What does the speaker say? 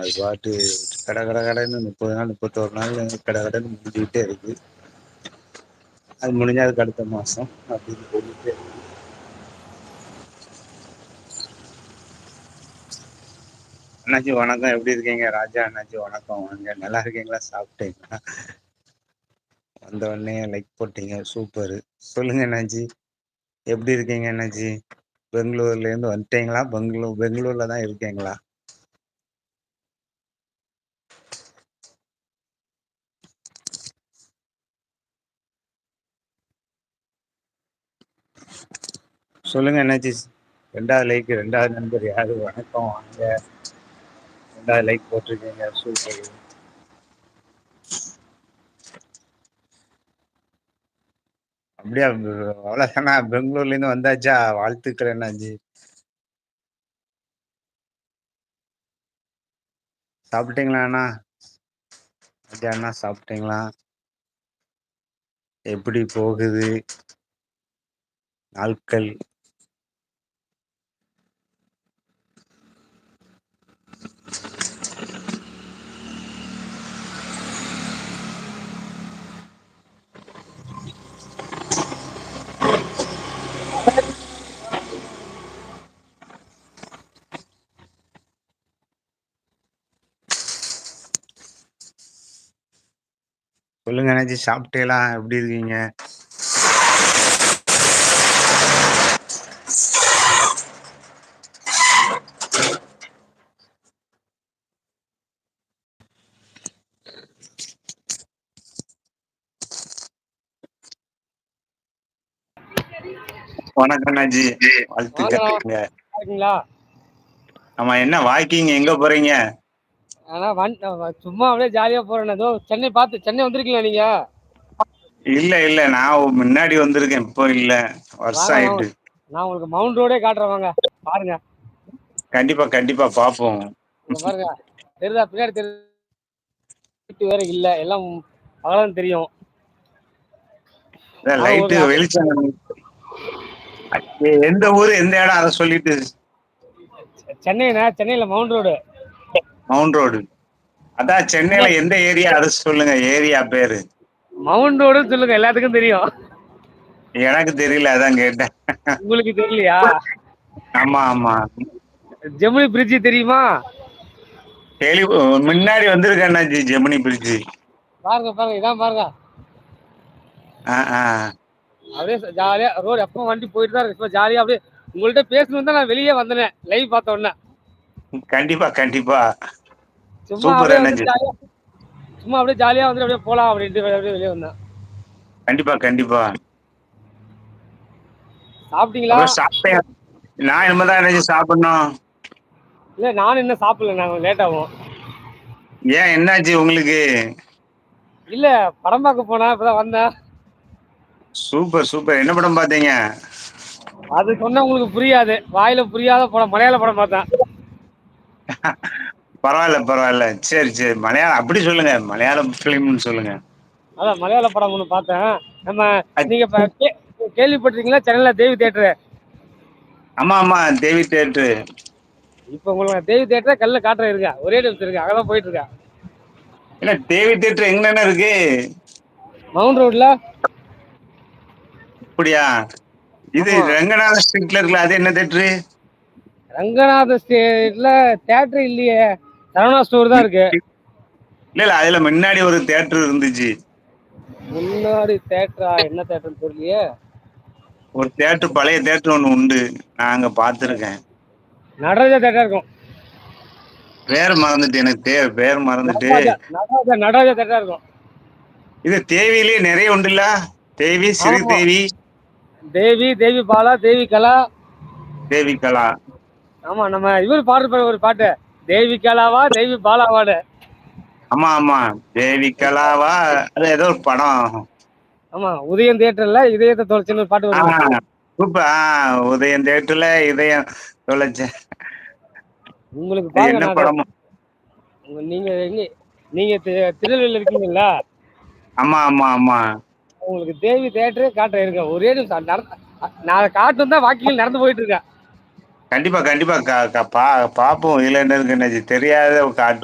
அது பாட்டு கட கட கடன்னு 30 நாள் 31 நாள் கட கடன்னு முடிஞ்சுக்கிட்டே இருக்கு. அது முடிஞ்சா அதுக்கு அடுத்த மாசம் அப்படின்னு போயிட்டே இருக்கு. அண்ணாச்சி வணக்கம், எப்படி இருக்கீங்க? ராஜா அண்ணாச்சி வணக்கம், வாங்க. நல்லா இருக்கீங்களா? சாப்பிட்டீங்களா? வந்த உடனே லைக் போட்டீங்க, சூப்பரு. சொல்லுங்க அண்ணாச்சி, எப்படி இருக்கீங்க அண்ணாச்சி? பெங்களூர்ல இருந்து வந்துட்டீங்களா? பெங்களூர்ல தான் இருக்கீங்களா? சொல்லுங்க என்னாச்சு? ரெண்டாவது நண்பர் யாரு? வணக்கம், வாங்க. 2வது லைக் போட்டிருக்கீங்க, சூப்பர். அப்படியா? அவ்வளோதானா? பெங்களூர்ல இருந்து வந்தாச்சா? வாழ்த்துக்கள் என்னாச்சு. சாப்பிட்டீங்களா அண்ணா? அண்ணா சாப்பிட்டீங்களா? எப்படி போகுது நாட்கள்? சொல்லுங்க அண்ணாச்சி, சாப்பிட்டீங்களா? எப்படி இருக்கீங்க? வணக்கம் அண்ணாச்சி, வாழ்த்துக்கள். ஆமா, என்ன வாக்கிங் எங்க போறீங்க? ஆனா சும்மா அப்படியே ஜாலியா போறேன். ஏதோ சென்னை வந்திருக்கீங்களா நீங்க? இல்ல நான் முன்னாடி வந்திருக்கேன், இப்போ இல்ல, வருஷம் ஆயிட்டு. நான் உங்களுக்கு மவுண்ட் ரோடே காட்டுறேன், வாங்க பாருங்க. கண்டிப்பா பாப்போம். பாருங்க, தெரியுதா? பின்னாடி தெரியுது வேற இல்ல, எல்லாம் அவ்வளவுதான் தெரியும். லைட்டு வெளிச்சம். எந்த ஊரு, எந்த இடம், அதை சொல்லிட்டு. சென்னையில மவுண்ட் ரோடு. Mount road. அதான் சென்னையில எந்த ஏரியா, அதை சொல்லுங்க. ஏரியா பேரு மவுண்ட் ரோடு சொல்லுங்க, எல்லாத்துக்கும் தெரியும். எனக்கு தெரியல, அதான் கேட்டேன். உங்களுக்கு தெரியலையா? ஆமா. ஜெமினி பிரிட்ஜ் தெரியுமா? முன்னாடி வந்திருக்கேன்னாச்சு ஜெமினி பிரிட்ஜ். பாருங்க, இதான் பாருங்க. அப்படியே ஜாலியா ரோடு எப்பவும் வண்டி போயிட்டு தான் இருக்கு. ஜாலியா அப்படியே உங்கள்ட்ட பேசணும் தான் நான் வெளியே வந்தேன், லைவ் பார்த்த உடனே. கண்டிப்பா சும்மா அப்படியே ஜாலியா வந்து அப்படியே போலாம் அப்படின்ட்டு அப்படியே வெளியே வந்தேன். கண்டிப்பா. சாப்பிட்டீங்களா? சாப்பிட்டேன். நான் இனிமேதான் என்னாச்சு சாப்பிடணும். இல்ல, நானும் இன்னும் சாப்பிடல, நாங்க லேட் ஆகும். ஏன், என்னாச்சு உங்களுக்கு? இல்ல, படம் பார்க்க போனா, இப்பதான் வந்தேன். சூப்பர். என்ன படம் பாத்தீங்க? அது சொன்னா உங்களுக்கு புரியாது, வாயில புரியாத படம், மலையாள படம் பார்த்தேன். பரவாயில்ல. சரி, மலையாளம் அப்படி சொல்லுங்க, மலையாளம் பிலிம்னு சொல்லுங்க. அதான் மலையாள படம் ஒண்ணு பார்த்தேன். நம்ம நீங்க கேள்விப்பட்டிருக்கீங்களா சென்னையில தேவி தியேட்டரு? ஆமா, தேவி தியேட்டரு. இப்ப உங்களுக்கு தேவி தியேட்டர் கல்ல காட்டுற இருக்கா, ஒரே நிமிஷம் இருக்கு, அங்கதான் போயிட்டு இருக்கா. இல்ல, தேவி தியேட்டர் எங்கன்னு இருக்கு? மவுண்ட் ரோட்ல. அப்படியா? இது ரங்கநாத ஸ்ட்ரீட்ல இருக்குல்ல, அது என்ன தியேட்டரு? ரங்கநாத ஸ்ட்ரீட்ல தியேட்டர் இல்லையே, சரவணா ஸ்டோர் தான் இருக்கு. இல்ல, அதுல முன்னாடி ஒரு தியேட்டர் இருந்துச்சு. முன்னாடி தியேட்டரா? என்ன தியேட்டர்னு தெரியலையே. ஒரு தியேட்டர், பழைய தியேட்டர் ஒண்ணு உண்டு, நான் அங்க பாத்துருக்கேன். நடராஜா தியேட்டர் இருக்கும். பேர் மறந்துட்டு, எனக்கு பேர் மறந்துட்டு. நடராஜா தியேட்டர் இருக்கும். இது தேவியிலே நிறைய உண்டுல்ல, தேவி, சிறு தேவி, தேவி பாலா, தேவி கலா. ஆமா, நம்ம இவர் பாடுற ஒரு பாட்டு, தேவி கலாவா தேவி பாலாவாடு. ஆமா, தேவி கலாவா, அது ஏதோ ஒரு படம். ஆமா, உதயம் தியேட்டர்ல இதயத்தை தொலைச்சுன்னு பாட்டு வருது. சூப்பர். உதயம் தியேட்டர்ல இதயம் தொலைச்ச. உங்களுக்கு பாருங்க, என்ன படம்? நீங்க திருநெல்வேலியில இருக்கீங்களா? ஆமா. உங்களுக்கு தேவி தியேட்டரே காட்ட இருக்க, ஒரே நிமிஷம் நான் காட்டும் தான் வாக்கிங் நடந்து போயிட்டு இருக்கேன். கண்டிப்பா பாப்போம். இதுல என்ன இருக்கு, தெரியாத காட்டு.